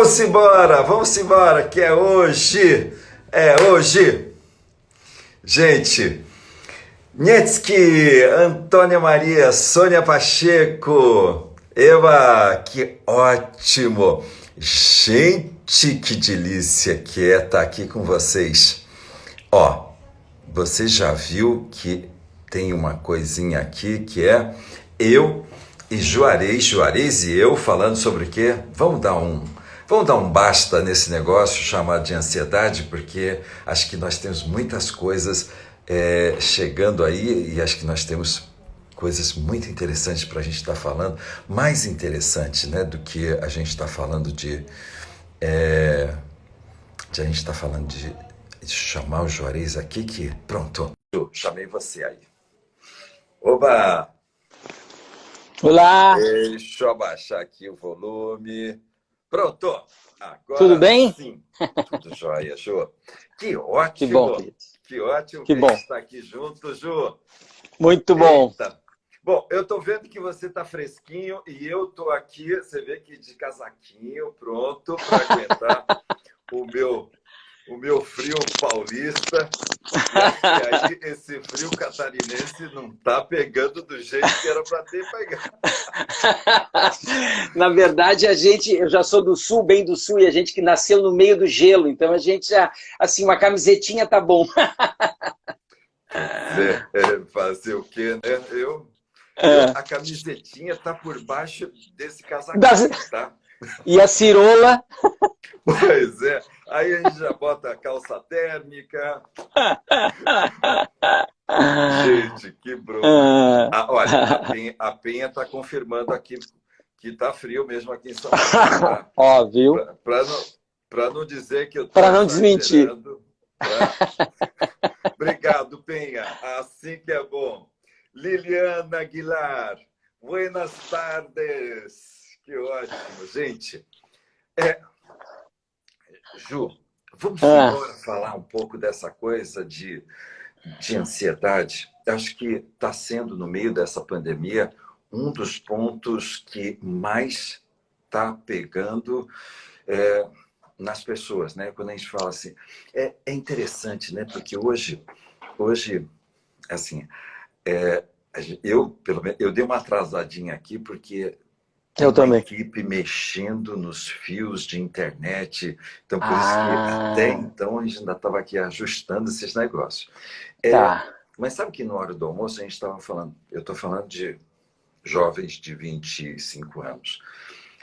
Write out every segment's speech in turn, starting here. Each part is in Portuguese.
Vamos embora, que é hoje. É hoje. Gente, Nietzsche, Antônia Maria, Sônia Pacheco. Eba, que ótimo. Gente, que delícia que é estar aqui com vocês. Ó, você já viu que tem uma coisinha aqui que é eu e Juarez e eu falando sobre o quê? Vamos dar um basta nesse negócio chamado de ansiedade, porque acho que nós temos muitas coisas chegando aí e acho que nós temos coisas muito interessantes para a gente estar falando, mais interessante, né, do que a gente está falando de chamar o Juarez aqui, que pronto, eu chamei você aí. Oba! Olá! Deixa eu abaixar aqui o volume. Pronto! Agora tudo bem? Sim, tudo jóia, Ju. Que ótimo! Que bom, querido. Que ótimo que a bom. gente está aqui junto, Ju. Muito bom. Eita. Bom, eu estou vendo que você está fresquinho e eu estou aqui, você vê que de casaquinho, pronto para aguentar o meu frio paulista. E aí esse frio catarinense não está pegando do jeito que era para ter pegado. Na verdade, eu já sou do sul, bem do sul, e a gente que nasceu no meio do gelo, então a gente já, assim, uma camisetinha tá bom. Fazer o quê, né? A camisetinha tá por baixo desse casaquinho, tá? E a cirola? Pois é. Aí a gente já bota a calça térmica. Gente, que bronca. Olha, a Penha tá confirmando aqui que tá frio mesmo aqui em São Paulo. Tá? Ó, viu? Para não dizer que eu tô para não desmentir. Obrigado, Penha. Assim que é bom. Liliana Aguilar, buenas tardes. Que ótimo, gente. Ju, vamos agora falar um pouco dessa coisa de ansiedade. Acho que está sendo, no meio dessa pandemia, um dos pontos que mais está pegando nas pessoas, né? Quando a gente fala assim, é interessante, né? Porque hoje assim, pelo menos, eu dei uma atrasadinha aqui porque eu também. Equipe mexendo nos fios de internet, então por isso que até então a gente ainda estava aqui ajustando esses negócios. Tá. Mas sabe que na hora do almoço a gente estava falando, eu estou falando de jovens de 25 anos.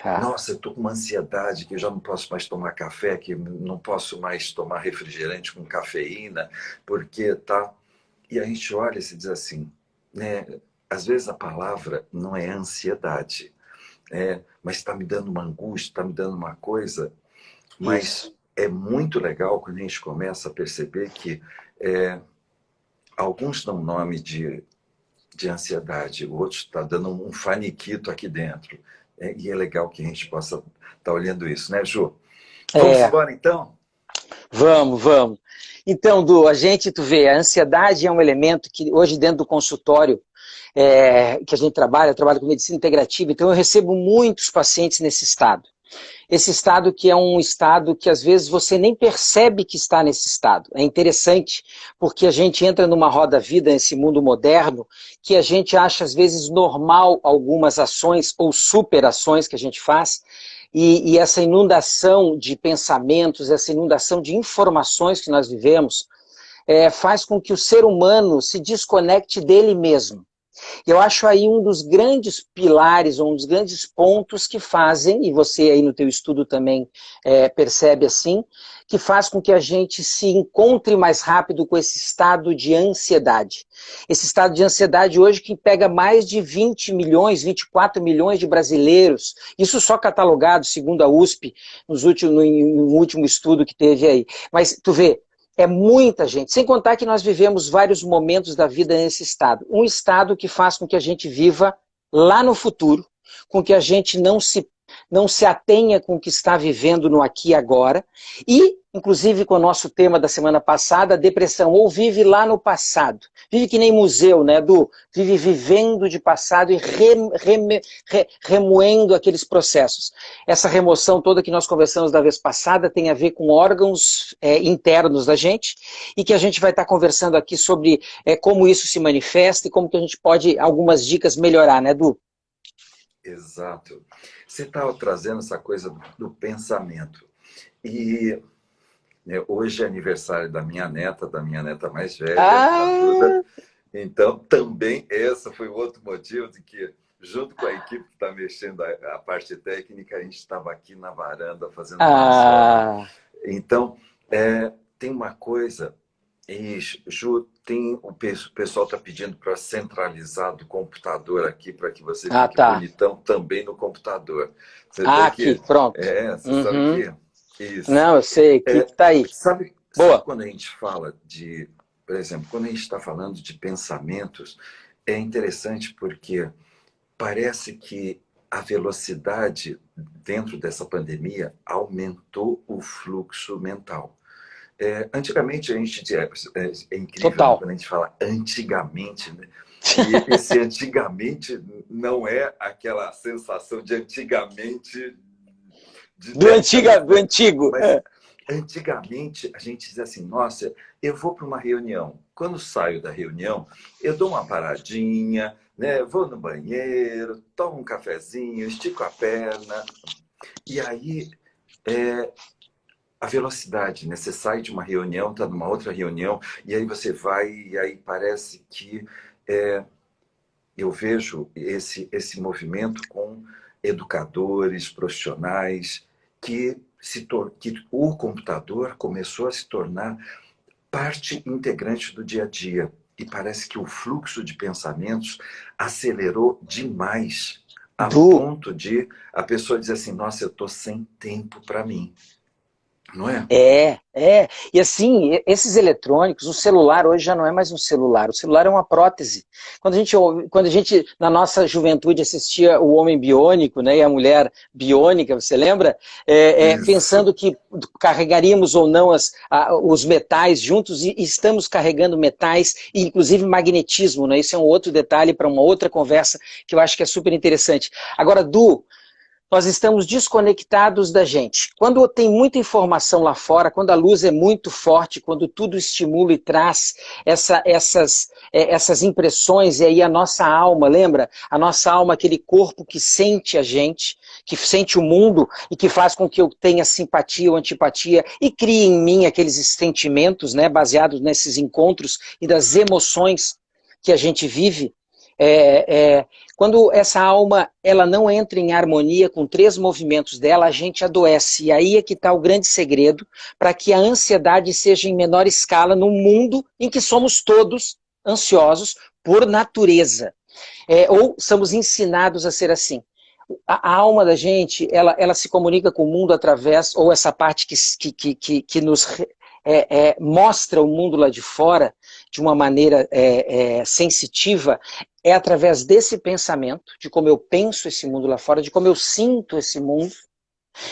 Tá. Nossa, eu estou com uma ansiedade que eu já não posso mais tomar café, que não posso mais tomar refrigerante com cafeína, porque tá... E a gente olha e se diz assim, né? Às vezes a palavra não é ansiedade, mas está me dando uma angústia, está me dando uma coisa. Mas isso. É muito legal quando a gente começa a perceber que alguns dão nome de ansiedade, outros está dando um faniquito aqui dentro. E é legal que a gente possa estar olhando isso, né, Ju? Vamos embora, então? Vamos. Então, Du, tu vê, a ansiedade é um elemento que hoje dentro do consultório que a gente trabalha, eu trabalho com medicina integrativa, então eu recebo muitos pacientes nesse estado. Esse estado que é um estado que às vezes você nem percebe que está nesse estado. É interessante, porque a gente entra numa roda-vida nesse mundo moderno, que a gente acha às vezes normal algumas ações ou superações que a gente faz, e essa inundação de pensamentos, essa inundação de informações que nós vivemos, faz com que o ser humano se desconecte dele mesmo. Eu acho aí um dos grandes pilares, um dos grandes pontos que fazem, e você aí no teu estudo também percebe assim, que faz com que a gente se encontre mais rápido com esse estado de ansiedade. Esse estado de ansiedade hoje que pega mais de 20 milhões, 24 milhões de brasileiros, isso só catalogado, segundo a USP, no último estudo que teve aí. Mas tu vê, é muita gente, sem contar que nós vivemos vários momentos da vida nesse estado. Um estado que faz com que a gente viva lá no futuro, com que a gente não se atenha com o que está vivendo no aqui e agora, e inclusive com o nosso tema da semana passada, depressão, ou vive lá no passado. Vive que nem museu, né, Edu? Vive vivendo de passado e remoendo aqueles processos. Essa remoção toda que nós conversamos da vez passada tem a ver com órgãos internos da gente, e que a gente vai estar conversando aqui sobre como isso se manifesta e como que a gente pode, algumas dicas, melhorar, né, Edu? Exato. Você estava trazendo essa coisa do pensamento. E né, hoje é aniversário da minha neta mais velha, a Ah! Duda. Então, também esse foi outro motivo de que, junto com a equipe que está mexendo a parte técnica, a gente estava aqui na varanda fazendo uma zona. Ah! Então, tem uma coisa, e, Ju, o pessoal está pedindo para centralizar do computador aqui, para que você Ah, fique tá. bonitão também no computador. Você vê Ah, aqui, que, pronto. você sabe Uhum. que isso. Não, eu sei, aqui É, tá aí. sabe Boa. quando a gente fala de, por exemplo, quando a gente está falando de pensamentos, é interessante porque parece que a velocidade dentro dessa pandemia aumentou o fluxo mental. Antigamente a gente é incrível, né? Total. Quando a gente fala antigamente, né? E esse antigamente não é aquela sensação de antigamente de décadas, Do né? antigo. Mas antigamente a gente dizia assim, nossa, eu vou para uma reunião. Quando saio da reunião, eu dou uma paradinha, né? Vou no banheiro, tomo um cafezinho, estico a perna. E aí a velocidade, né? Você sai de uma reunião, está numa outra reunião, e aí você vai, e aí parece que eu vejo esse movimento com educadores, profissionais, que o computador começou a se tornar parte integrante do dia a dia. E parece que o fluxo de pensamentos acelerou demais, a Du, ponto de a pessoa dizer assim, nossa, eu estou sem tempo para mim. Não é? é. E assim, esses eletrônicos, o celular hoje já não é mais um celular, o celular é uma prótese. Quando a gente na nossa juventude assistia o Homem Biônico, né, e a Mulher Biônica, você lembra? Isso. Pensando que carregaríamos ou não os metais juntos, e estamos carregando metais, e inclusive magnetismo, né? Isso é um outro detalhe para uma outra conversa que eu acho que é super interessante. Agora, Du, nós estamos desconectados da gente. Quando tem muita informação lá fora, quando a luz é muito forte, quando tudo estimula e traz essas impressões, e aí a nossa alma, lembra? A nossa alma, aquele corpo que sente a gente, que sente o mundo e que faz com que eu tenha simpatia ou antipatia e crie em mim aqueles sentimentos, né, baseados nesses encontros e das emoções que a gente vive. É, é, Quando essa alma ela não entra em harmonia com três movimentos dela, a gente adoece. E aí é que está o grande segredo para que a ansiedade seja em menor escala num mundo em que somos todos ansiosos por natureza. Ou somos ensinados a ser assim. A alma da gente, ela se comunica com o mundo através, ou essa parte que nos mostra o mundo lá de fora de uma maneira sensitiva, é através desse pensamento, de como eu penso esse mundo lá fora, de como eu sinto esse mundo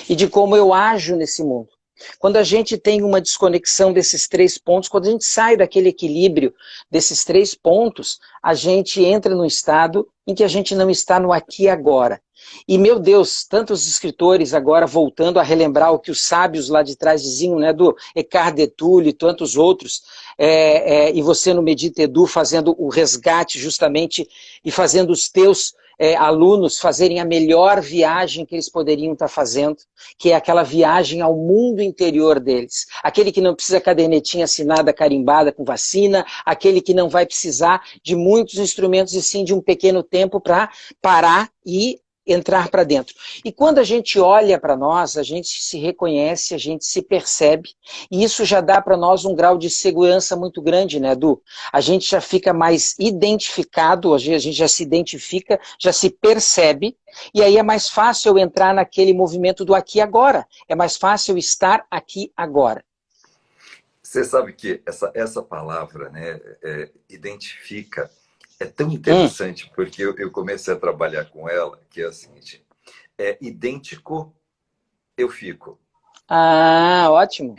e de como eu ajo nesse mundo. Quando a gente tem uma desconexão desses três pontos, quando a gente sai daquele equilíbrio desses três pontos, a gente entra num estado em que a gente não está no aqui e agora. E, meu Deus, tantos escritores agora voltando a relembrar o que os sábios lá de trás diziam, né, do Eckhart Tolle e tantos outros, e você no Medita Edu fazendo o resgate justamente e fazendo os teus alunos fazerem a melhor viagem que eles poderiam estar fazendo, que é aquela viagem ao mundo interior deles. Aquele que não precisa cadernetinha assinada, carimbada com vacina, aquele que não vai precisar de muitos instrumentos e sim de um pequeno tempo para parar e entrar para dentro. E quando a gente olha para nós, a gente se reconhece, a gente se percebe, e isso já dá para nós um grau de segurança muito grande, né, Edu? A gente já fica mais identificado, a gente já se identifica, já se percebe, e aí é mais fácil eu entrar naquele movimento do aqui e agora. É mais fácil eu estar aqui agora. Você sabe que essa palavra, né, identifica, é tão Hum. interessante porque eu comecei a trabalhar com ela, que é o seguinte, idêntico, eu fico. Ah, ótimo.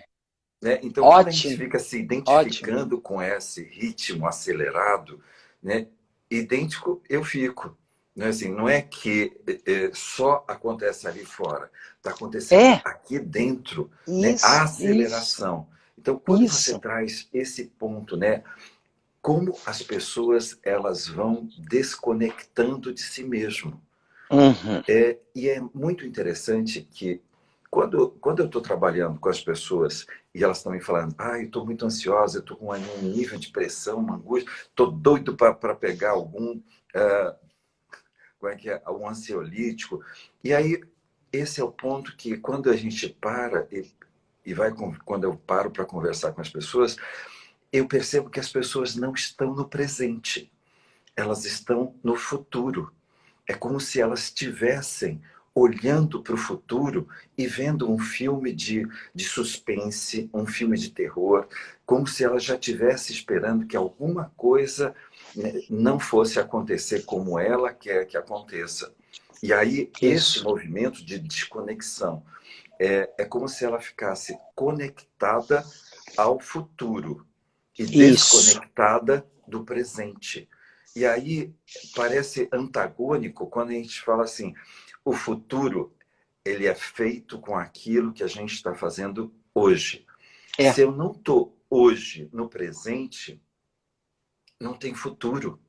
né? Então, quando a gente Ótimo, fica se ótimo. identificando com esse ritmo acelerado, né? Idêntico eu fico. Não é assim, não é que só acontece ali fora, está acontecendo É, aqui dentro, né? A isso, isso, aceleração. Então, quando você isso. traz esse ponto, né? Como as pessoas elas vão desconectando de si mesmo. Uhum. E é muito interessante que quando eu estou trabalhando com as pessoas e elas estão me falando, eu estou muito ansiosa, eu estou com um nível de pressão, uma angústia, estou doido para pegar algum, uh, como é que é, um ansiolítico. E aí, esse é o ponto que quando a gente para quando eu paro para conversar com as pessoas, eu percebo que as pessoas não estão no presente, elas estão no futuro. É como se elas estivessem olhando para o futuro e vendo um filme de suspense, um filme de terror, como se ela já estivesse esperando que alguma coisa, né, não fosse acontecer como ela quer que aconteça. E aí, esse Isso, movimento de desconexão é como se ela ficasse conectada ao futuro e isso. desconectada do presente. E aí parece antagônico quando a gente fala assim, o futuro ele é feito com aquilo que a gente está fazendo hoje. É, Se eu não estou hoje no presente, não tem futuro.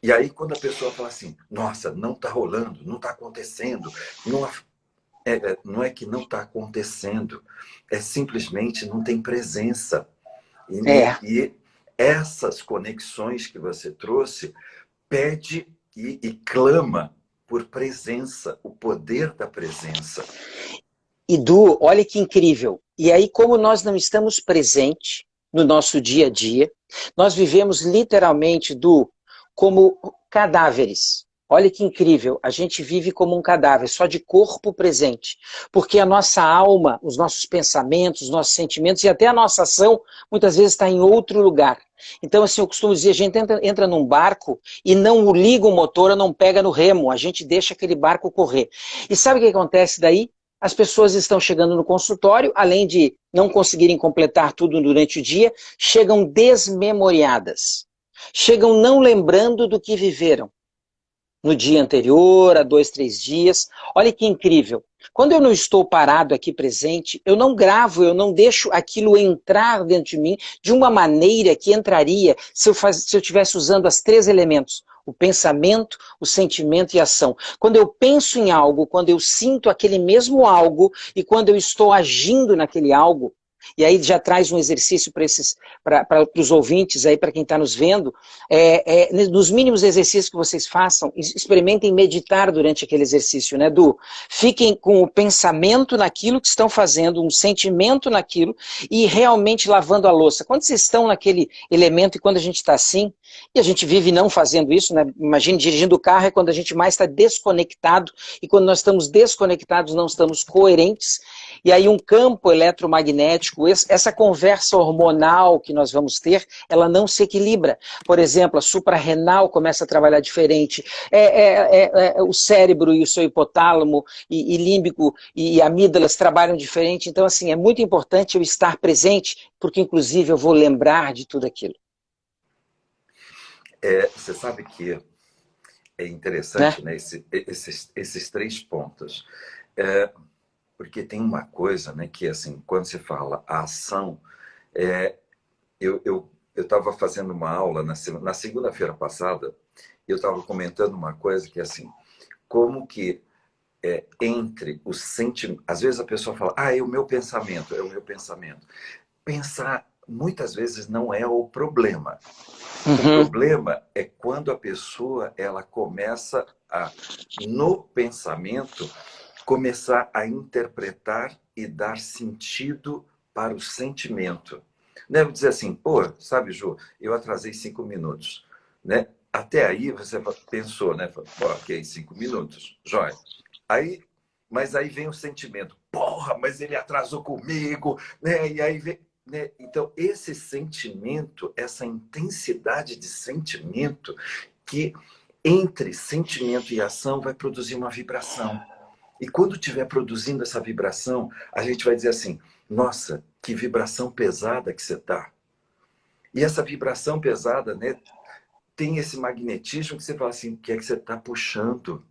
E aí quando a pessoa fala assim, nossa, não está rolando, não está acontecendo, não, não é que não está acontecendo, é simplesmente não tem presença. é. E essas conexões que você trouxe pede e clama por presença, o poder da presença. E Du, olha que incrível. E aí, como nós não estamos presentes no nosso dia a dia, nós vivemos literalmente, Du, como cadáveres. Olha que incrível, a gente vive como um cadáver, só de corpo presente. Porque a nossa alma, os nossos pensamentos, os nossos sentimentos e até a nossa ação, muitas vezes está em outro lugar. Então, assim, eu costumo dizer, a gente entra num barco e não liga o motor, não pega no remo, a gente deixa aquele barco correr. E sabe o que acontece daí? As pessoas estão chegando no consultório, além de não conseguirem completar tudo durante o dia, chegam desmemoriadas. Chegam não lembrando do que viveram no dia anterior, há 2, 3 dias. Olha que incrível. Quando eu não estou parado aqui presente, eu não gravo, eu não deixo aquilo entrar dentro de mim de uma maneira que entraria se eu estivesse usando os 3 elementos. O pensamento, o sentimento e a ação. Quando eu penso em algo, quando eu sinto aquele mesmo algo e quando eu estou agindo naquele algo, e aí já traz um exercício para os ouvintes aí, para quem está nos vendo, nos mínimos exercícios que vocês façam, experimentem meditar durante aquele exercício, né, Du? Fiquem com o pensamento naquilo que estão fazendo, um sentimento naquilo e realmente lavando a louça. Quando vocês estão naquele elemento e quando a gente está assim, e a gente vive não fazendo isso, né? Imagine dirigindo o carro é quando a gente mais está desconectado e quando nós estamos desconectados não estamos coerentes e aí um campo eletromagnético, essa conversa hormonal que nós vamos ter, ela não se equilibra. Por exemplo, a suprarrenal começa a trabalhar diferente, o cérebro e o seu hipotálamo e límbico e amígdalas trabalham diferente. Então, assim, é muito importante eu estar presente, porque inclusive eu vou lembrar de tudo aquilo. Você sabe que é Né? interessante, né, esses 3 pontos. É, porque tem uma coisa, né, que assim, quando se fala a ação, é, eu estava fazendo uma aula na segunda-feira passada, eu estava comentando uma coisa que assim, como que entre o sentimento, às vezes a pessoa fala, é o meu pensamento, é o meu pensamento. Pensar muitas vezes não é o problema. O Uhum. problema é quando a pessoa ela começa no pensamento, começar a interpretar e dar sentido para o sentimento. Deve dizer assim, pô, sabe, Ju, eu atrasei 5 minutos, né? Até aí você pensou, né? Pô, ok, 5 minutos, jóia. Aí, mas aí vem o sentimento, porra, mas ele atrasou comigo, né? E aí vem, né? Então, esse sentimento, essa intensidade de sentimento, que entre sentimento e ação vai produzir uma vibração. E quando estiver produzindo essa vibração, a gente vai dizer assim: nossa, que vibração pesada que você está. E essa vibração pesada, né, tem esse magnetismo que você fala assim, o que é que você está puxando?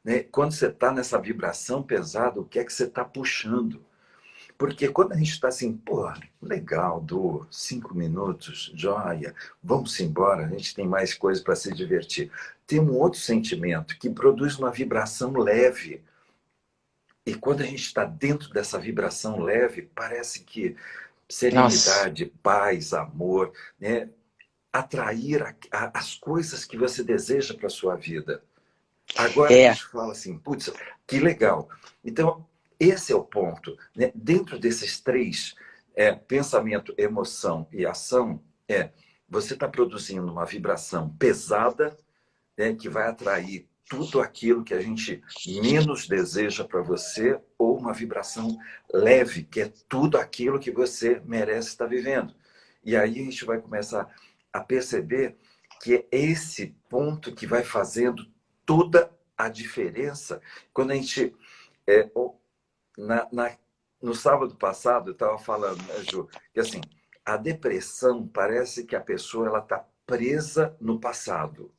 Né? Quando você está nessa vibração pesada, o que é que você está puxando? Porque quando a gente está assim, pô, legal, do 5 minutos, joia, vamos embora, a gente tem mais coisas para se divertir. Tem um outro sentimento que produz uma vibração leve. E quando a gente está dentro dessa vibração leve, parece que Nossa, serenidade, paz, amor, né? Atrair as coisas que você deseja para a sua vida. Agora a é, gente fala assim, putz, que legal. Então, esse é o ponto. Né? Dentro desses três, pensamento, emoção e ação, você está produzindo uma vibração pesada, né, que vai atrair tudo aquilo que a gente menos deseja para você, ou uma vibração leve, que é tudo aquilo que você merece estar vivendo. E aí a gente vai começar a perceber que é esse ponto que vai fazendo toda a diferença. Quando a gente. É, na, na, no sábado passado, eu estava falando, né, Ju, que assim, a depressão parece que a pessoa ela está presa no passado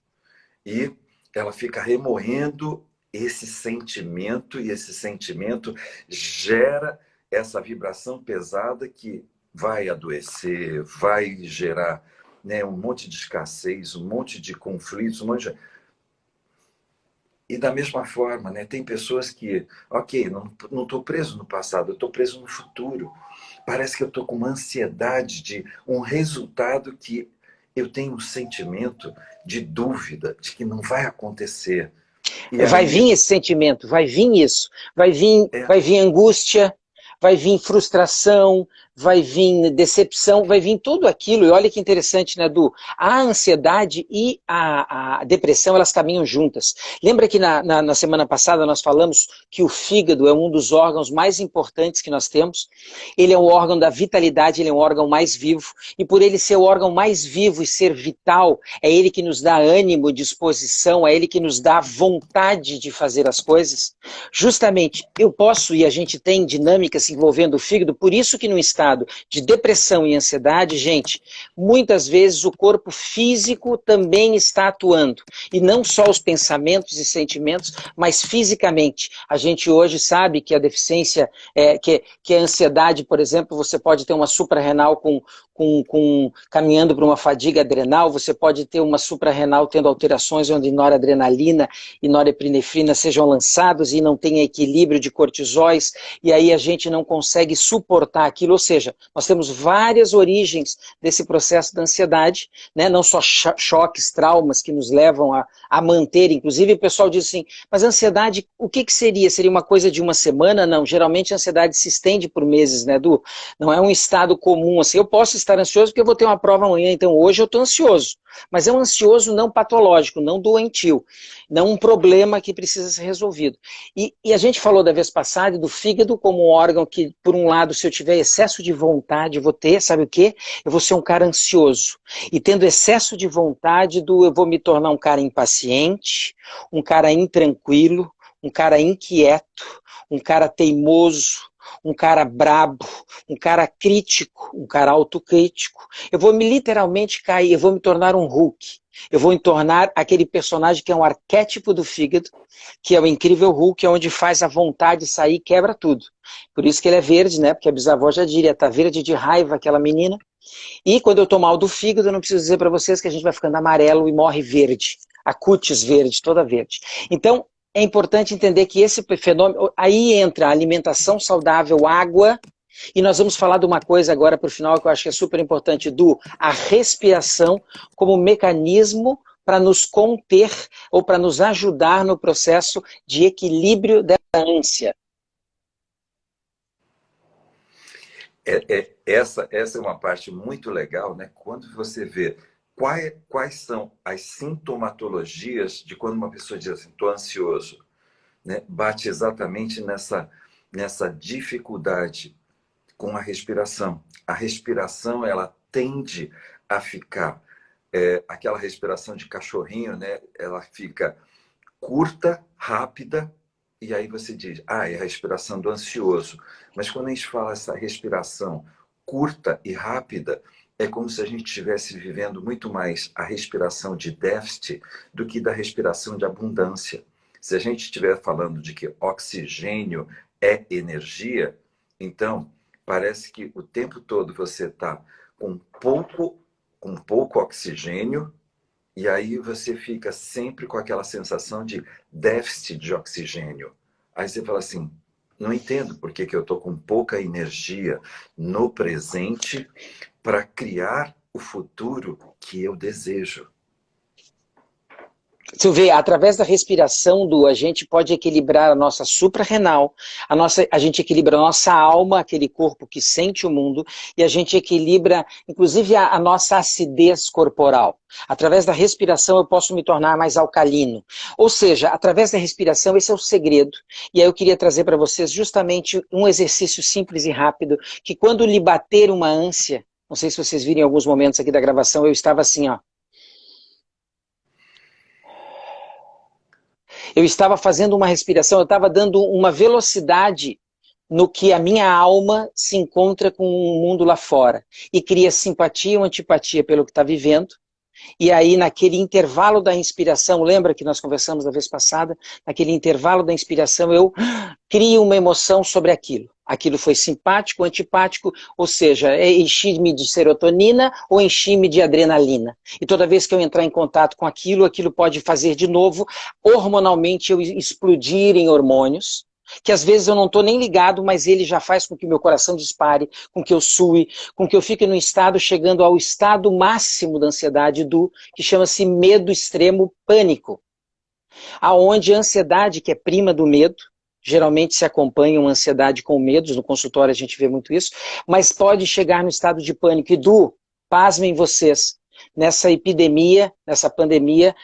e ela fica remoendo esse sentimento, e esse sentimento gera essa vibração pesada que vai adoecer, vai gerar, né, um monte de escassez, um monte de conflitos, um monte de... E da mesma forma, né, tem pessoas que, ok, não estou preso no passado, eu estou preso no futuro. Parece que eu estou com uma ansiedade de um resultado que eu tenho um sentimento de dúvida, de que não vai acontecer. E vai aí, vir esse sentimento, vai vir isso, é, vai vir angústia, vai vir frustração, vai vir decepção, vai vir tudo aquilo. E olha que interessante, né, Du? A ansiedade e a depressão, elas caminham juntas. Lembra que na semana passada nós falamos que o fígado é um dos órgãos mais importantes que nós temos? Ele é um órgão da vitalidade, ele é um órgão mais vivo. E por ele ser o órgão mais vivo e ser vital, é ele que nos dá ânimo, disposição, é ele que nos dá vontade de fazer as coisas. Justamente, eu posso, e a gente tem dinâmicas envolvendo o fígado, por isso que no estado de depressão e ansiedade, gente, muitas vezes o corpo físico também está atuando. E não só os pensamentos e sentimentos, mas fisicamente. A gente hoje sabe que a deficiência, que a ansiedade, por exemplo, você pode ter uma suprarrenal caminhando para uma fadiga adrenal, você pode ter uma suprarrenal tendo alterações onde noradrenalina e norepinefrina sejam lançados e não tenha equilíbrio de cortisóis, e aí a gente não consegue suportar aquilo. Ou seja, nós temos várias origens desse processo da ansiedade, né? Não só choques, traumas que nos levam a manter. Inclusive, o pessoal diz assim, mas a ansiedade, o que seria? Seria uma coisa de uma semana? Não, geralmente a ansiedade se estende por meses, né, Du? Não é um estado comum, assim, eu posso estar ansioso porque eu vou ter uma prova amanhã, então hoje eu estou ansioso. Mas é um ansioso não patológico, não doentio, não um problema que precisa ser resolvido. E a gente falou da vez passada do fígado como um órgão que, por um lado, se eu tiver excesso de vontade, eu vou ter, sabe o quê? Eu vou ser um cara ansioso. E tendo excesso de vontade, eu vou me tornar um cara impaciente, um cara intranquilo, um cara inquieto, um cara teimoso, um cara brabo, um cara crítico, um cara autocrítico. Eu vou me literalmente cair, eu vou me tornar um Hulk. Eu vou me tornar aquele personagem que é um arquétipo do fígado, que é o incrível Hulk, onde faz a vontade sair e quebra tudo. Por isso que ele é verde, né? Porque a bisavó já diria, tá verde de raiva aquela menina. E quando eu tô mal do fígado, eu não preciso dizer para vocês que a gente vai ficando amarelo e morre verde. A cutis verde, toda verde. Então, é importante entender que esse fenômeno, aí entra a alimentação saudável, água, e nós vamos falar de uma coisa agora para o final que eu acho que é super importante, a respiração como mecanismo para nos conter ou para nos ajudar no processo de equilíbrio dessa ânsia. essa é uma parte muito legal, né? Quando você vê quais são as sintomatologias de quando uma pessoa diz assim, estou ansioso, né? Bate exatamente nessa dificuldade com a respiração. A respiração, ela tende a ficar, aquela respiração de cachorrinho, né? Ela fica curta, rápida, e aí você diz, ah, é a respiração do ansioso. Mas quando a gente fala essa respiração curta e rápida, é como se a gente estivesse vivendo muito mais a respiração de déficit do que da respiração de abundância. Se a gente estiver falando de que oxigênio é energia, então parece que o tempo todo você está com pouco oxigênio, e aí você fica sempre com aquela sensação de déficit de oxigênio. Aí você fala assim, não entendo por que eu estou com pouca energia no presente para criar o futuro que eu desejo. Você vê, através da respiração, a gente pode equilibrar a nossa suprarrenal, a gente equilibra a nossa alma, aquele corpo que sente o mundo, e a gente equilibra, inclusive, a nossa acidez corporal. Através da respiração eu posso me tornar mais alcalino. Ou seja, através da respiração, esse é o segredo. E aí eu queria trazer para vocês justamente um exercício simples e rápido, que quando lhe bater uma ânsia, não sei se vocês viram em alguns momentos aqui da gravação, eu estava assim, ó. Eu estava fazendo uma respiração, eu estava dando uma velocidade no que a minha alma se encontra com o mundo lá fora. E cria simpatia ou antipatia pelo que está vivendo. E aí, naquele intervalo da inspiração, lembra que nós conversamos da vez passada? Naquele intervalo da inspiração, eu crio uma emoção sobre aquilo. Aquilo foi simpático, antipático, ou seja, enchi-me de serotonina ou enchi-me de adrenalina. E toda vez que eu entrar em contato com aquilo, aquilo pode fazer de novo, hormonalmente, eu explodir em hormônios, que às vezes eu não estou nem ligado, mas ele já faz com que meu coração dispare, com que eu sue, com que eu fique no estado, chegando ao estado máximo da ansiedade, que chama-se medo extremo pânico. Aonde a ansiedade, que é prima do medo, geralmente se acompanha uma ansiedade com medos, no consultório a gente vê muito isso, mas pode chegar no estado de pânico. E pasmem vocês, nessa epidemia, nessa pandemia,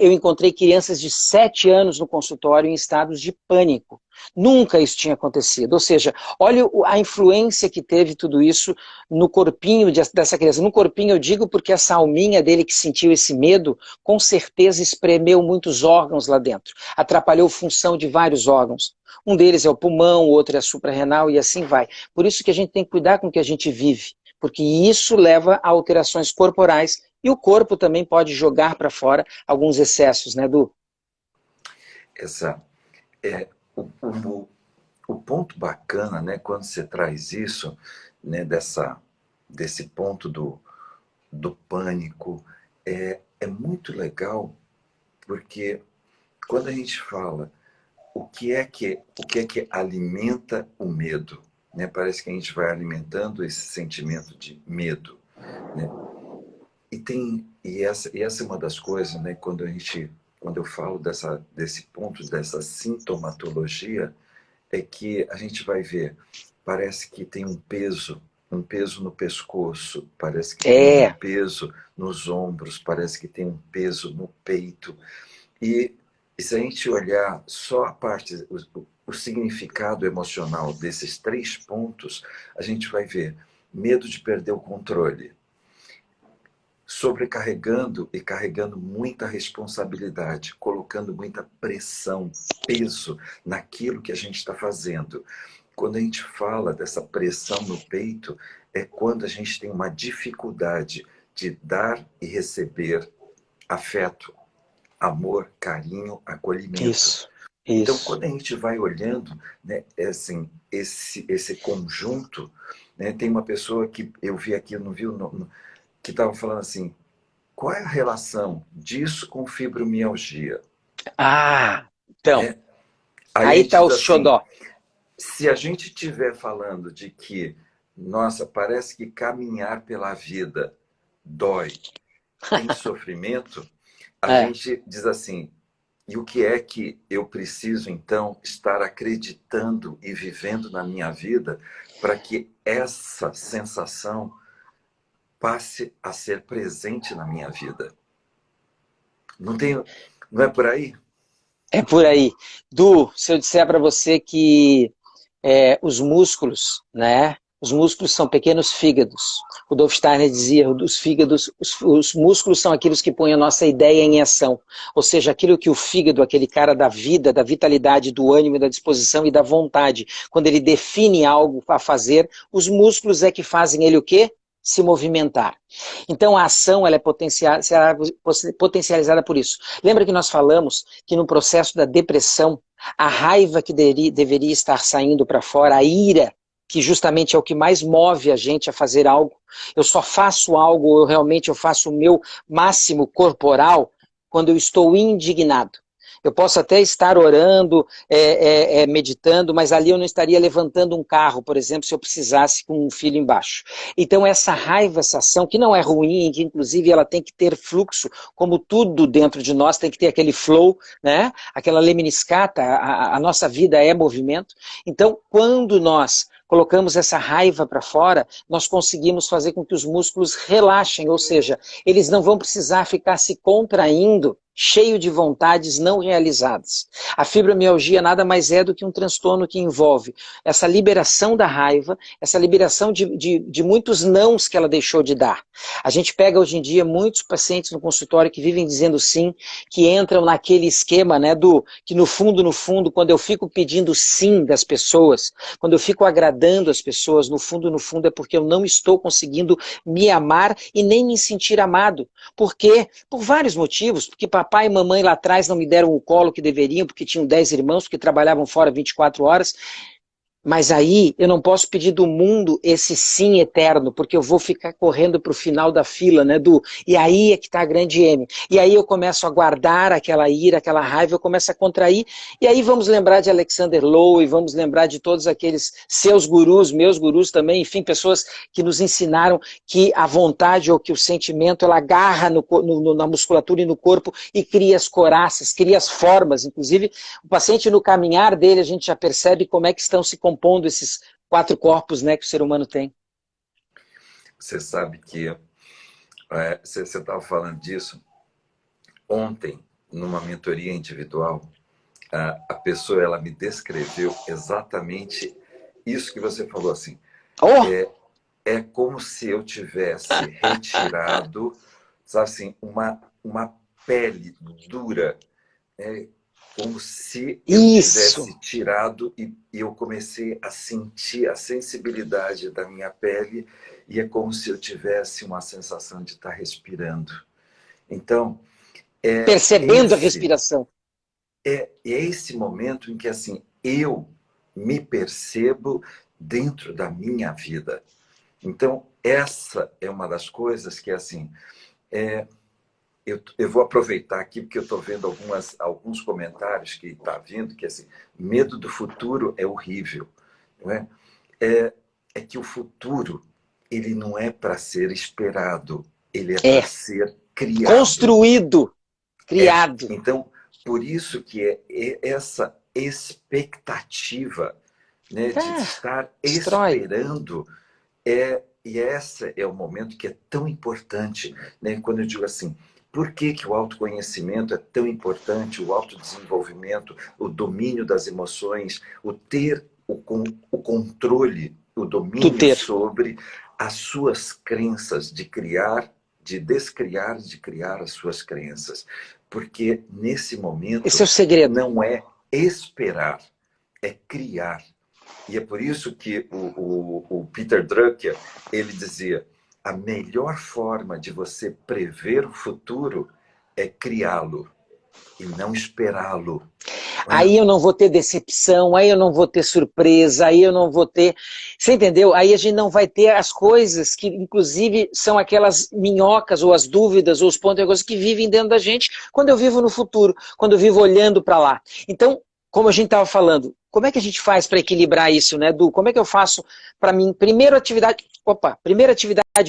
eu encontrei crianças de 7 anos no consultório em estados de pânico. Nunca isso tinha acontecido. Ou seja, olha a influência que teve tudo isso no corpinho dessa criança. No corpinho eu digo porque essa alminha dele que sentiu esse medo, com certeza espremeu muitos órgãos lá dentro. Atrapalhou a função de vários órgãos. Um deles é o pulmão, o outro é a suprarrenal e assim vai. Por isso que a gente tem que cuidar com o que a gente vive. Porque isso leva a alterações corporais e o corpo também pode jogar para fora alguns excessos, né, Du? Essa é o ponto bacana, né, quando você traz isso, né, desse ponto do pânico, é muito legal, porque quando a gente fala o que é que alimenta o medo, né? Parece que a gente vai alimentando esse sentimento de medo, né? E essa é uma das coisas, né? Quando eu falo desse ponto, dessa sintomatologia, é que a gente vai ver, parece que tem um peso no pescoço, parece que tem um peso nos ombros, parece que tem um peso no peito. E se a gente olhar só a parte, o significado emocional desses 3 pontos, a gente vai ver medo de perder o controle, sobrecarregando e carregando muita responsabilidade, colocando muita pressão, peso naquilo que a gente está fazendo. Quando a gente fala dessa pressão no peito, é quando a gente tem uma dificuldade de dar e receber afeto, amor, carinho, acolhimento. Isso. Então, quando a gente vai olhando, né, assim, esse conjunto, né, tem uma pessoa que eu vi aqui, não vi, que estava falando assim, qual é a relação disso com fibromialgia? Então, É, aí aí ele está diz o assim, xodó. se a gente estiver falando de que, nossa, parece que caminhar pela vida dói, tem sofrimento, a gente diz assim, e o que é que eu preciso, então, estar acreditando e vivendo na minha vida para que essa sensação passe a ser presente na minha vida? Não é por aí? É por aí. Se eu disser para você que os músculos, né? Os músculos são pequenos fígados. O Rudolf Steiner dizia, os fígados, os músculos são aqueles que põem a nossa ideia em ação. Ou seja, aquilo que o fígado, aquele cara da vida, da vitalidade, do ânimo, da disposição e da vontade, quando ele define algo a fazer, os músculos é que fazem ele o quê? Se movimentar. Então a ação ela é potencializada por isso. Lembra que nós falamos que no processo da depressão, a raiva que deveria estar saindo para fora, a ira, que justamente é o que mais move a gente a fazer algo, eu só faço algo, eu faço o meu máximo corporal quando eu estou indignado. Eu posso até estar orando, meditando, mas ali eu não estaria levantando um carro, por exemplo, se eu precisasse com um filho embaixo. Então essa raiva, essa ação, que não é ruim, que inclusive ela tem que ter fluxo, como tudo dentro de nós tem que ter aquele flow, né? Aquela lemniscata, a nossa vida é movimento. Então quando nós colocamos essa raiva para fora, nós conseguimos fazer com que os músculos relaxem, ou seja, eles não vão precisar ficar se contraindo, cheio de vontades não realizadas. A fibromialgia nada mais é do que um transtorno que envolve essa liberação da raiva, essa liberação de muitos nãos que ela deixou de dar. A gente pega hoje em dia muitos pacientes no consultório que vivem dizendo sim, que entram naquele esquema, né, que no fundo, quando eu fico pedindo sim das pessoas, quando eu fico agradando as pessoas, no fundo é porque eu não estou conseguindo me amar e nem me sentir amado. Por quê? Por vários motivos, porque papai e mamãe lá atrás não me deram o colo que deveriam, porque tinham 10 irmãos, porque trabalhavam fora 24 horas. Mas aí eu não posso pedir do mundo esse sim eterno, porque eu vou ficar correndo para o final da fila, né, e aí é que está a grande M. E aí eu começo a guardar aquela ira, aquela raiva, eu começo a contrair, e aí vamos lembrar de Alexander Lowe, vamos lembrar de todos aqueles seus gurus, meus gurus também, enfim, pessoas que nos ensinaram que a vontade ou que o sentimento, ela agarra na musculatura e no corpo e cria as coraças, cria as formas. Inclusive, o paciente no caminhar dele, a gente já percebe como é que estão se compondo esses 4 corpos, né, que o ser humano tem. Você sabe que você estava falando disso ontem, numa mentoria individual, a pessoa ela me descreveu exatamente isso que você falou, assim. É como se eu tivesse retirado, sabe assim, uma pele dura, como se eu tivesse tirado e eu comecei a sentir a sensibilidade da minha pele e é como se eu tivesse uma sensação de estar respirando. Então, percebendo a respiração. É esse momento em que assim eu me percebo dentro da minha vida. Então, essa é uma das coisas que assim eu vou aproveitar aqui, porque eu estou vendo alguns comentários que está vindo, que assim, medo do futuro é horrível. Não é? É que o futuro ele não é para ser esperado, ele é para ser criado. Construído, criado. Então, por isso que essa expectativa, né, de estar esperando, e esse é o momento que é tão importante, né, quando eu digo assim, por que o autoconhecimento é tão importante, o autodesenvolvimento, o domínio das emoções, o ter o controle, o domínio sobre as suas crenças, de descriar, de criar as suas crenças. Porque nesse momento esse é o segredo. Não é esperar, é criar. E é por isso que o Peter Drucker, ele dizia, a melhor forma de você prever o futuro é criá-lo e não esperá-lo. Aí eu não vou ter decepção, aí eu não vou ter surpresa, aí eu não vou ter... Você entendeu? Aí a gente não vai ter as coisas que, inclusive, são aquelas minhocas, ou as dúvidas, ou os pontos de coisas que vivem dentro da gente quando eu vivo no futuro, quando eu vivo olhando para lá. Então, como a gente estava falando, como é que a gente faz para equilibrar isso, né, Du? Como é que eu faço para mim? Primeira atividade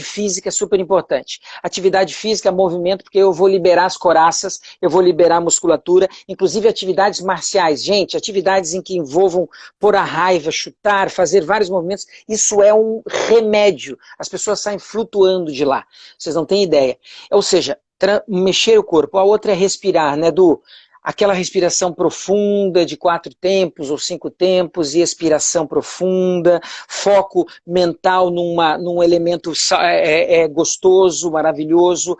física é super importante. Atividade física, movimento, porque eu vou liberar as coraças, eu vou liberar a musculatura, inclusive atividades marciais. Gente, atividades em que envolvam pôr a raiva, chutar, fazer vários movimentos, isso é um remédio. As pessoas saem flutuando de lá. Vocês não têm ideia. Ou seja, mexer o corpo. A outra é respirar, né, Du? aquela respiração profunda de 4 tempos ou 5 tempos e expiração profunda, foco mental num elemento gostoso, maravilhoso,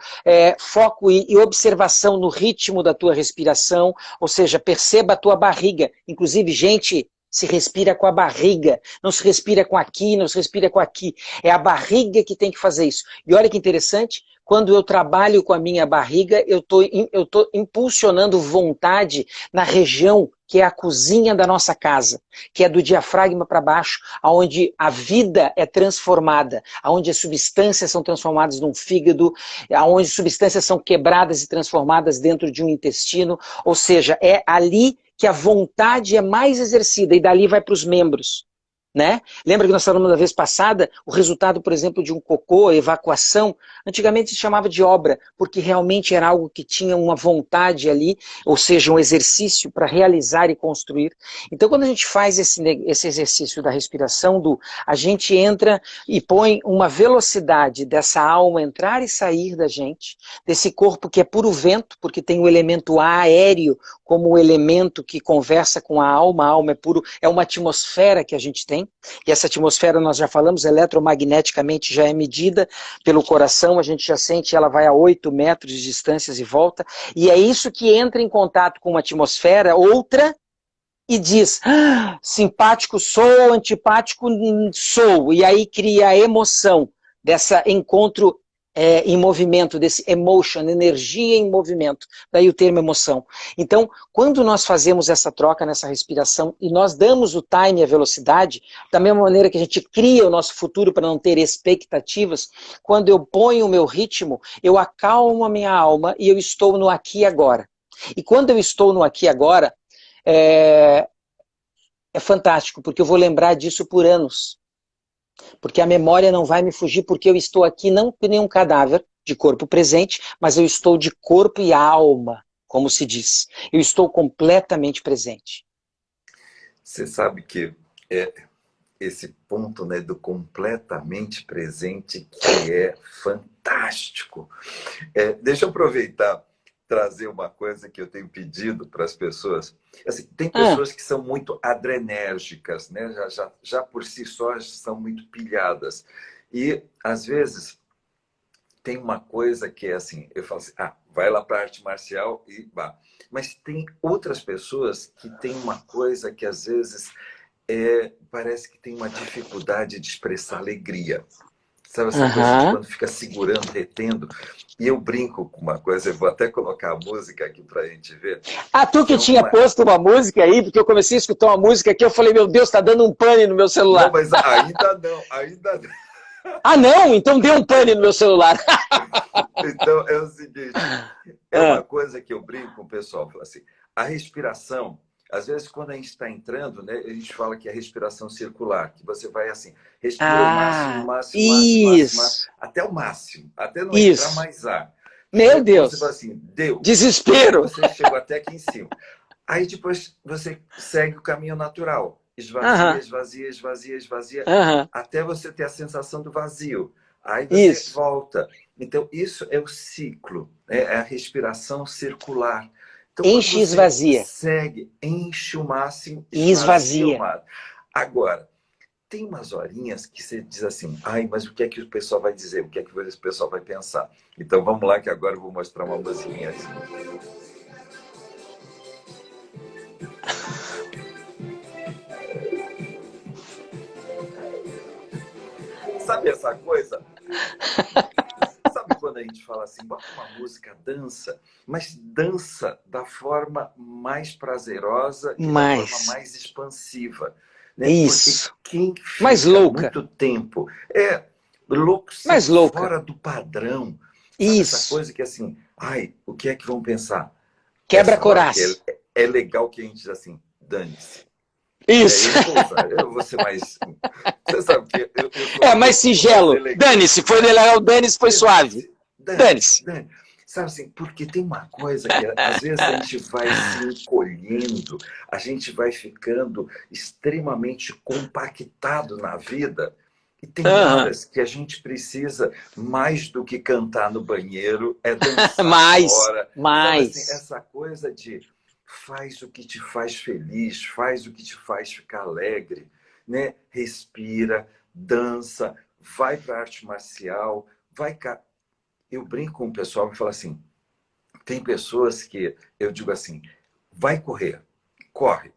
foco e observação no ritmo da tua respiração, ou seja, perceba a tua barriga. Inclusive, gente, se respira com a barriga, não se respira com aqui, não se respira com aqui. É a barriga que tem que fazer isso. E olha que interessante, quando eu trabalho com a minha barriga, eu estou impulsionando vontade na região que é a cozinha da nossa casa, que é do diafragma para baixo, onde a vida é transformada, onde as substâncias são transformadas num fígado, onde substâncias são quebradas e transformadas dentro de um intestino, ou seja, é ali que a vontade é mais exercida e dali vai para os membros. Né? Lembra que nós falamos da vez passada, o resultado, por exemplo, de um cocô, evacuação, antigamente se chamava de obra, porque realmente era algo que tinha uma vontade ali, ou seja, um exercício para realizar e construir. Então, quando a gente faz esse exercício da respiração, a gente entra e põe uma velocidade dessa alma entrar e sair da gente, desse corpo que é puro vento, porque tem o elemento aéreo como o elemento que conversa com a alma é puro, é uma atmosfera que a gente tem. E essa atmosfera, nós já falamos, eletromagneticamente já é medida pelo coração, a gente já sente, ela vai a 8 metros de distância e volta, e é isso que entra em contato com uma atmosfera, outra, e diz, simpático sou, antipático sou, e aí cria a emoção desse encontro em movimento, desse emotion, energia em movimento, daí o termo emoção. Então, quando nós fazemos essa troca nessa respiração e nós damos o time e a velocidade, da mesma maneira que a gente cria o nosso futuro para não ter expectativas, quando eu ponho o meu ritmo, eu acalmo a minha alma e eu estou no aqui e agora. E quando eu estou no aqui e agora, é fantástico, porque eu vou lembrar disso por anos. Porque a memória não vai me fugir, porque eu estou aqui não como nenhum cadáver de corpo presente, mas eu estou de corpo e alma, como se diz. Eu estou completamente presente. Você sabe que esse ponto, né, do completamente presente, que é fantástico. Deixa eu aproveitar, trazer uma coisa que eu tenho pedido para as pessoas. Assim, tem pessoas que são muito adrenérgicas, né? Já por si só são muito pilhadas. E, às vezes, tem uma coisa que é assim, eu falo assim, vai lá para a arte marcial e vá. Mas tem outras pessoas que têm uma coisa que, às vezes, parece que tem uma dificuldade de expressar alegria. Sabe essa coisa de quando fica segurando, retendo? E eu brinco com uma coisa, eu vou até colocar a música aqui pra gente ver. Tu que tinha posto uma música aí, porque eu comecei a escutar uma música aqui, eu falei, meu Deus, tá dando um pane no meu celular. Não, mas ainda não. Não? Então dê um pane no meu celular. Então é o seguinte, uma coisa que eu brinco com o pessoal, falo assim, a respiração, às vezes, quando a gente está entrando, né, a gente fala que é a respiração circular, que você vai assim, respira o máximo, até o máximo, até não entrar mais ar. Meu Deus! Você fala assim, deu. Desespero! Você chegou até aqui em cima. Aí depois você segue o caminho natural. Esvazia, até você ter a sensação do vazio. Aí você volta. Então, isso é o ciclo, né? É a respiração circular. Então, enche e esvazia. Segue, enche o máximo e esvazia. Agora, tem umas horinhas que você diz assim, mas o que é que o pessoal vai dizer? O que é que o pessoal vai pensar? Então vamos lá que agora eu vou mostrar uma musiquinha assim. Sabe essa coisa? Sabe quando a gente fala assim, bota uma música, dança, mas dança da forma mais prazerosa e da forma mais expansiva. Né? Isso. Porque quem fica mais louca. muito tempo louco, mais louca. Fora do padrão. Sabe essa coisa que assim, o que é que vão pensar? Quebra coração. É legal que a gente diz assim, dane-se. Isso. Eu vou ser mais... Você sabe que mais singelo. Dane-se, foi legal, dane-se, foi suave. Dane-se. Sabe assim, porque tem uma coisa que às vezes a gente vai se encolhendo, a gente vai ficando extremamente compactado na vida. E tem horas que a gente precisa, mais do que cantar no banheiro, dançar fora. Mais. Assim, essa coisa de faz o que te faz feliz, faz o que te faz ficar alegre, né? Respira, dança, vai para arte marcial, vai... Eu brinco com o pessoal e falo assim, tem pessoas que eu digo assim, vai correr, corre.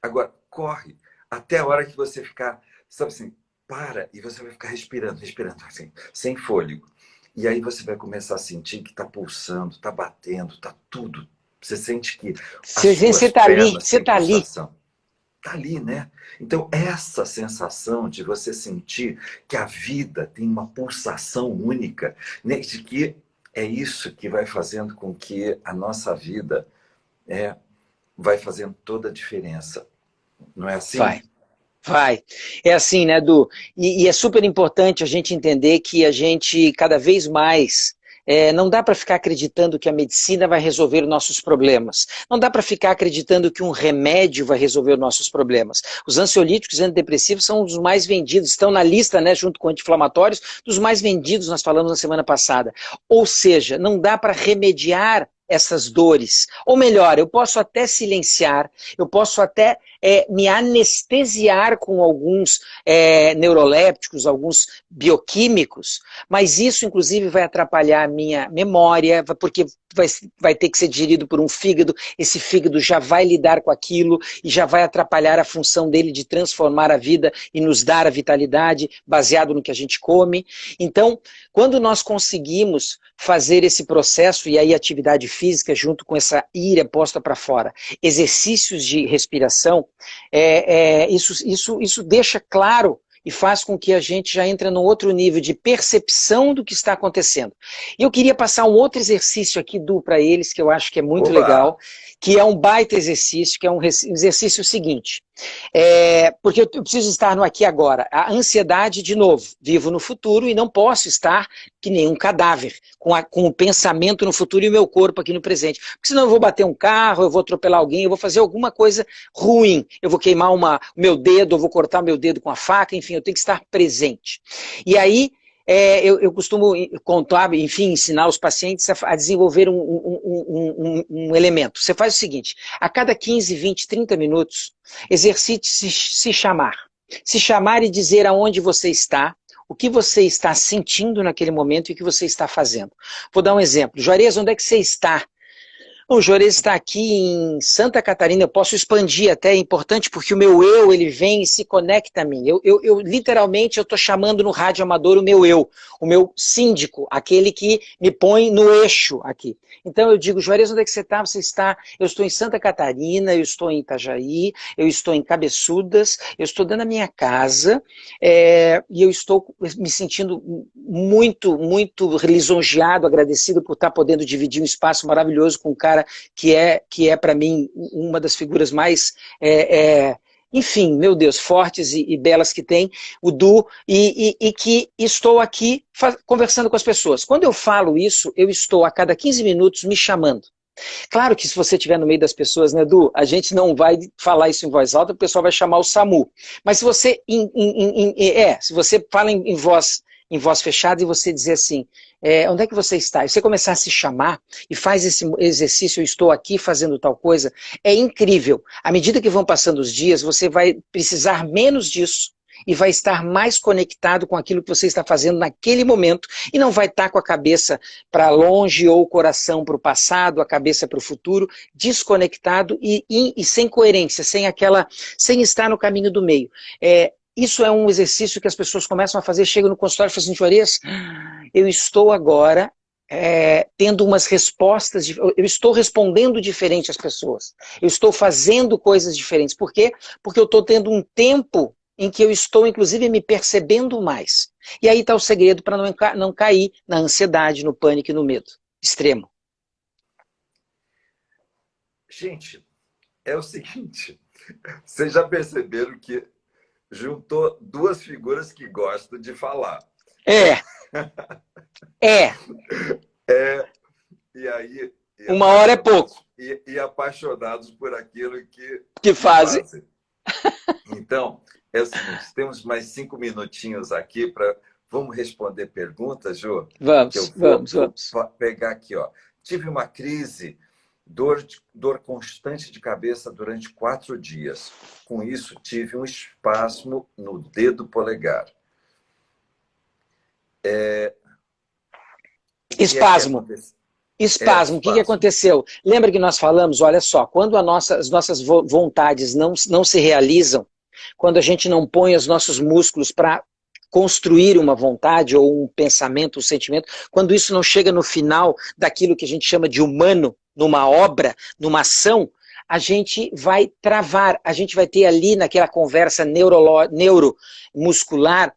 Agora, corre até a hora que você ficar, sabe assim, para e você vai ficar respirando, respirando assim, sem fôlego. E aí você vai começar a sentir que está pulsando, está batendo, está tudo. Você sente que as Você suas está ali, pernas você têm está ali. pulsação. Está ali, né? Então, essa sensação de você sentir que a vida tem uma pulsação única, né? De que é isso que vai fazendo com que a nossa vida vai fazendo toda a diferença. Não é assim? Vai. Vai. É assim, né, Du? E é super importante a gente entender que a gente, cada vez mais, não dá para ficar acreditando que a medicina vai resolver os nossos problemas. Não dá para ficar acreditando que um remédio vai resolver os nossos problemas. Os ansiolíticos e antidepressivos são os mais vendidos, estão na lista, né, junto com anti-inflamatórios, dos mais vendidos, nós falamos na semana passada. Ou seja, não dá para remediar essas dores. Ou melhor, eu posso até silenciar, eu posso até me anestesiar com alguns neurolépticos, alguns bioquímicos, mas isso, inclusive, vai atrapalhar a minha memória, porque vai ter que ser digerido por um fígado, esse fígado já vai lidar com aquilo e já vai atrapalhar a função dele de transformar a vida e nos dar a vitalidade baseado no que a gente come. Então, quando nós conseguimos fazer esse processo, e aí atividade física junto com essa ira posta para fora, exercícios de respiração, isso deixa claro e faz com que a gente já entre num outro nível de percepção do que está acontecendo. E eu queria passar um outro exercício aqui, Du, para eles, que eu acho que é muito Oba! legal, que é um baita exercício, que é um exercício seguinte. Porque eu preciso estar no aqui e agora. A ansiedade, de novo, vivo no futuro e não posso estar que nem um cadáver, com o pensamento no futuro e o meu corpo aqui no presente. Porque senão eu vou bater um carro, eu vou atropelar alguém, eu vou fazer alguma coisa ruim, eu vou queimar o meu dedo, eu vou cortar meu dedo com a faca, enfim, eu tenho que estar presente. E aí, eu costumo contar, enfim, ensinar os pacientes a desenvolver um elemento. Você faz o seguinte, a cada 15, 20, 30 minutos, exercite se chamar. Se chamar e dizer aonde você está, o que você está sentindo naquele momento e o que você está fazendo. Vou dar um exemplo. Juarez, onde é que você está? O Juarez está aqui em Santa Catarina, eu posso expandir até, é importante porque o meu eu, ele vem e se conecta a mim. Literalmente, eu estou chamando no rádio amador o meu síndico, aquele que me põe no eixo aqui. Então eu digo, Juarez, onde é que você está? Você está, eu estou em Santa Catarina, eu estou em Itajaí, eu estou em Cabeçudas, eu estou dentro da minha casa, e eu estou me sentindo muito, muito lisonjeado, agradecido por estar podendo dividir um espaço maravilhoso com um cara que é para mim uma das figuras mais, enfim, meu Deus, fortes e belas que tem, o Du, e que estou aqui conversando com as pessoas. Quando eu falo isso, eu estou a cada 15 minutos me chamando. Claro que se você estiver no meio das pessoas, né, Du, a gente não vai falar isso em voz alta, o pessoal vai chamar o SAMU. Mas se você, se você fala em voz fechada e você dizer assim, onde é que você está? E você começar a se chamar e faz esse exercício, eu estou aqui fazendo tal coisa, é incrível. À medida que vão passando os dias, você vai precisar menos disso e vai estar mais conectado com aquilo que você está fazendo naquele momento e não vai estar com a cabeça para longe ou o coração para o passado, a cabeça para o futuro, desconectado e sem coerência, sem estar no caminho do meio. Isso é um exercício que as pessoas começam a fazer, chegam no consultório e falam assim, Juarez, eu estou agora tendo umas respostas, eu estou respondendo diferente às pessoas, eu estou fazendo coisas diferentes. Por quê? Porque eu estou tendo um tempo em que eu estou, inclusive, me percebendo mais. E aí está o segredo para não cair na ansiedade, no pânico e no medo extremo. Gente, é o seguinte, vocês já perceberam que juntou duas figuras que gostam de falar. É. E aí... Uma hora é pouco. E apaixonados por aquilo que fazem. Então, é o seguinte, temos mais 5 minutinhos aqui para... Vamos responder perguntas, Jô? Vamos. Vou pegar aqui, ó. Tive uma crise Dor constante de cabeça durante 4 dias. Com isso, tive um espasmo no dedo polegar. O que é que Espasmo. aconteceu? Espasmo, o que que Espasmo. aconteceu? Lembra que nós falamos, olha só, quando as nossas vontades não se realizam, quando a gente não põe os nossos músculos para construir uma vontade ou um pensamento, um sentimento, quando isso não chega no final daquilo que a gente chama de humano, numa obra, numa ação, a gente vai travar, a gente vai ter ali naquela conversa neuromuscular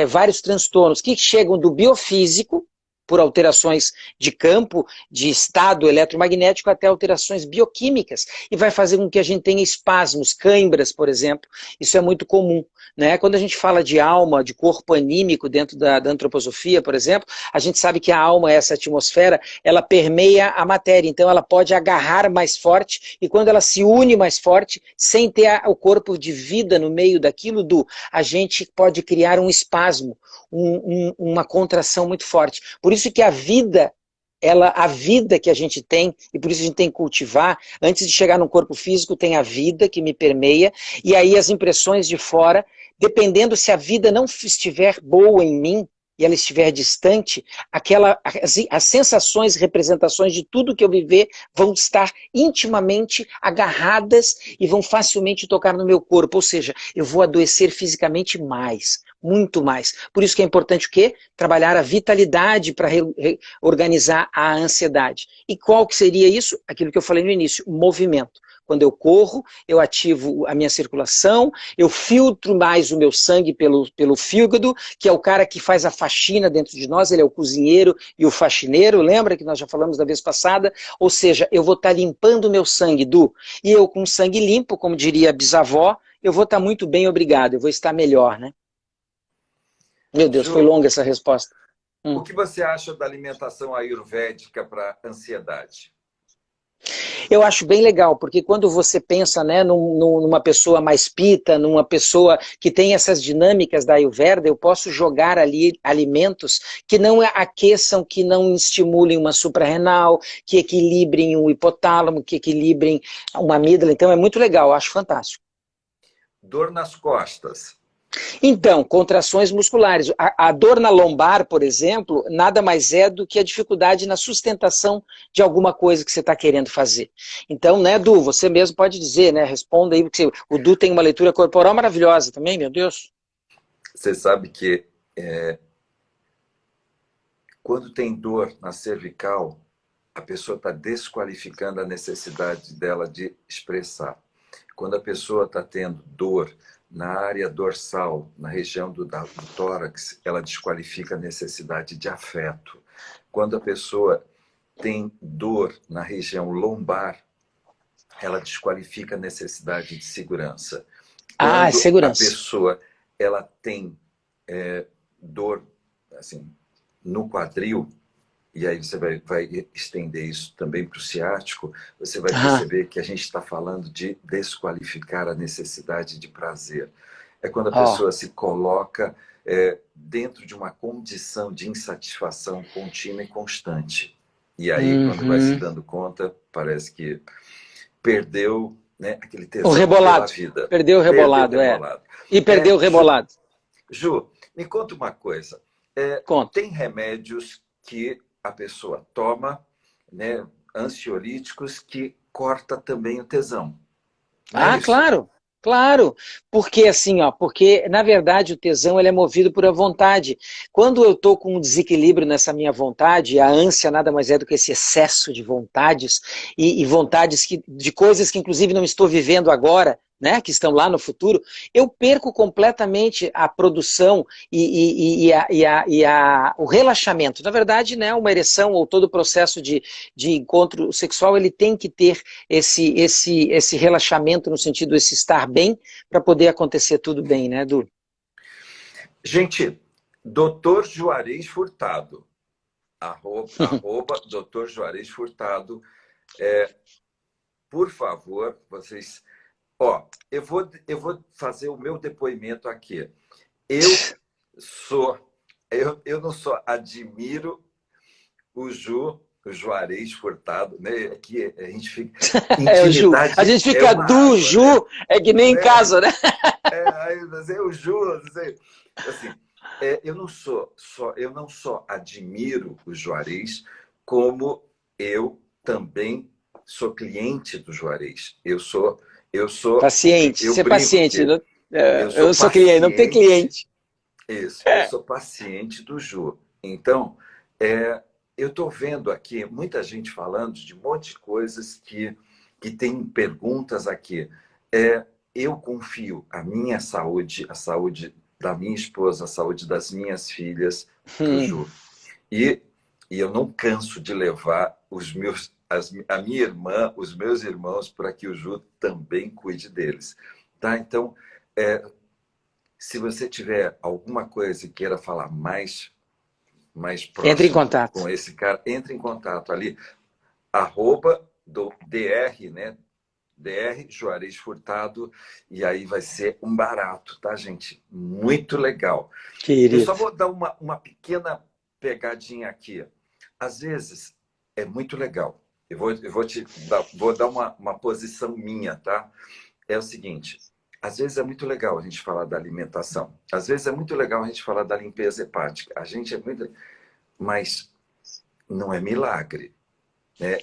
vários transtornos que chegam do biofísico, por alterações de campo, de estado eletromagnético, até alterações bioquímicas, e vai fazer com que a gente tenha espasmos, cãibras, por exemplo. Isso é muito comum, né? Quando a gente fala de alma, de corpo anímico dentro da antroposofia, por exemplo, a gente sabe que a alma, essa atmosfera, ela permeia a matéria, então ela pode agarrar mais forte, e quando ela se une mais forte, sem ter o corpo de vida no meio daquilo, a gente pode criar um espasmo, uma contração muito forte. Por isso que a vida que a gente tem, e por isso a gente tem que cultivar, antes de chegar no corpo físico, tem a vida que me permeia, e aí as impressões de fora, dependendo se a vida não estiver boa em mim, e ela estiver distante, as sensações, representações de tudo que eu viver vão estar intimamente agarradas e vão facilmente tocar no meu corpo, ou seja, eu vou adoecer fisicamente mais, muito mais. Por isso que é importante o quê? Trabalhar a vitalidade para organizar a ansiedade. E qual que seria isso? Aquilo que eu falei no início, movimento. Quando eu corro, eu ativo a minha circulação, eu filtro mais o meu sangue pelo fígado, que é o cara que faz a faxina dentro de nós, ele é o cozinheiro e o faxineiro, lembra que nós já falamos da vez passada? Ou seja, eu vou estar limpando o meu sangue, e eu com sangue limpo, como diria a bisavó, eu vou estar muito bem, obrigado, eu vou estar melhor, né? Meu Deus, foi Ju, longa essa resposta. o que você acha da alimentação ayurvédica para ansiedade? Eu acho bem legal, porque quando você pensa, né, numa pessoa mais pita, numa pessoa que tem essas dinâmicas da Ayurveda, eu posso jogar ali alimentos que não aqueçam, que não estimulem uma suprarrenal, que equilibrem o hipotálamo, que equilibrem uma amígdala. Então é muito legal, eu acho fantástico. Dor nas costas. Então, contrações musculares. A dor na lombar, por exemplo, nada mais é do que a dificuldade na sustentação de alguma coisa que você está querendo fazer. Então, né, Du, você mesmo pode dizer, né, responda aí, porque o Du tem uma leitura corporal maravilhosa também, meu Deus. Você sabe que quando tem dor na cervical, a pessoa está desqualificando a necessidade dela de expressar. Quando a pessoa está tendo dor na área dorsal, na região do tórax, ela desqualifica a necessidade de afeto. Quando a pessoa tem dor na região lombar, ela desqualifica a necessidade de segurança. Ah, Quando a segurança. pessoa ela tem dor assim, no quadril, e aí você vai estender isso também para o ciático, você vai Ah, perceber que a gente está falando de desqualificar a necessidade de prazer. É quando a ó. pessoa se coloca dentro de uma condição de insatisfação contínua e constante. E aí, quando vai se Uhum. dando conta, parece que perdeu, né, aquele O tesão pela rebolado. vida. Perdeu o Perdeu o rebolado, é. rebolado. E perdeu o Ju, rebolado. Ju, me conta uma coisa. Conta. Tem remédios que a pessoa toma, né, ansiolíticos, que corta também o tesão. Não é Ah, isso? claro, claro. Porque assim, ó, porque na verdade o tesão ele é movido por a vontade. Quando eu estou com um desequilíbrio nessa minha vontade, a ânsia nada mais é do que esse excesso de vontades e vontades de coisas que inclusive não estou vivendo agora, né, que estão lá no futuro, eu perco completamente a produção o relaxamento. Na verdade, né, uma ereção ou todo o processo de encontro sexual, ele tem que ter esse relaxamento no sentido esse estar bem para poder acontecer tudo bem, né, Du? Gente, Dr. Juarez Furtado, arroba Dr. Juarez Furtado, por favor, vocês... Ó, eu vou fazer o meu depoimento aqui. Eu sou... Eu não só admiro o o Juarez Furtado, né? Aqui a gente fica. É o Ju. A Intimidade gente é fica uma do água, Ju, né? é que nem em casa, né? Aí você, o Ju, você, assim, eu não só admiro o Juarez, como eu também sou cliente do Juarez. Paciente, Eu ser brinco paciente. que Não, eu eu sou não sou cliente, não tem paciente. cliente. Isso, eu sou paciente do Ju. Então, eu estou vendo aqui muita gente falando de um monte de coisas que tem perguntas aqui. Eu confio a minha saúde, a saúde da minha esposa, a saúde das minhas filhas para o Ju. E, e eu não canso de levar a minha irmã, os meus irmãos, para que o Ju também cuide deles. Tá? Então, é, se você tiver alguma coisa e queira falar mais Entre em próximo contato. com esse cara, entre em contato ali, arroba do DR, né? DR Juarez Furtado, e aí vai ser um barato, tá, gente? Muito legal. Eu só Querido. vou dar uma pequena pegadinha aqui. Às vezes é muito legal. Vou dar uma posição minha, tá? É o seguinte, às vezes é muito legal a gente falar da alimentação. Às vezes é muito legal a gente falar da limpeza hepática. A gente é muito, mas não é milagre, né?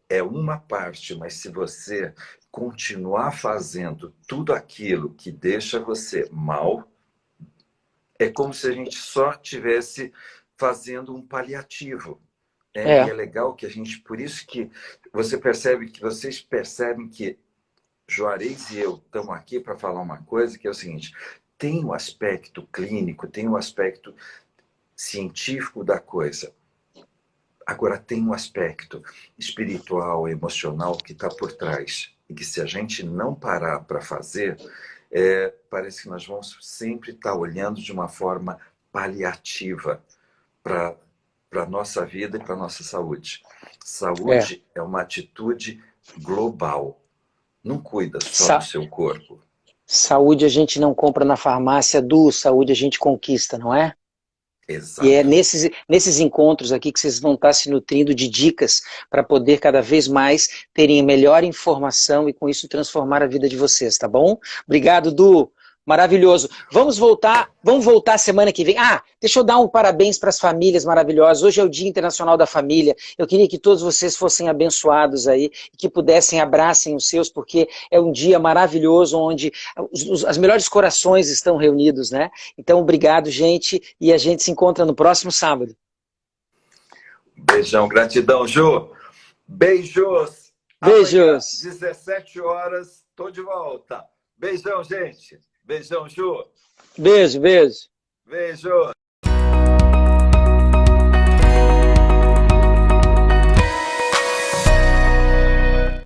É uma parte, mas se você continuar fazendo tudo aquilo que deixa você mal, é como se a gente só tivesse fazendo um paliativo. Né? E É. é legal que a gente, por isso que vocês percebem que Juarez e eu estamos aqui para falar uma coisa que é o seguinte: tem o aspecto clínico, tem o aspecto científico da coisa. Agora tem um aspecto espiritual, emocional que está por trás. E que se a gente não parar para fazer, parece que nós vamos sempre estar olhando de uma forma paliativa para a nossa vida e para a nossa saúde. É. Saúde é uma atitude global. Não cuida só do Sa seu corpo. saúde a gente não compra na farmácia, saúde a gente conquista, não é? E é Exato. nesses encontros aqui que vocês vão estar se nutrindo de dicas para poder cada vez mais terem melhor informação e com isso transformar a vida de vocês, tá bom? Obrigado, Du. Maravilhoso. Vamos voltar semana que vem. Ah, deixa eu dar um parabéns para as famílias maravilhosas. Hoje é o Dia Internacional da Família. Eu queria que todos vocês fossem abençoados aí e que pudessem abracem os seus, porque é um dia maravilhoso onde os melhores corações estão reunidos, né? Então, obrigado, gente, e a gente se encontra no próximo sábado. Beijão, gratidão, Ju. Beijos. Amanhã, Beijos. 17 horas, estou de volta. Beijão, gente. Beijão, Ju. Beijo, beijo. Beijo.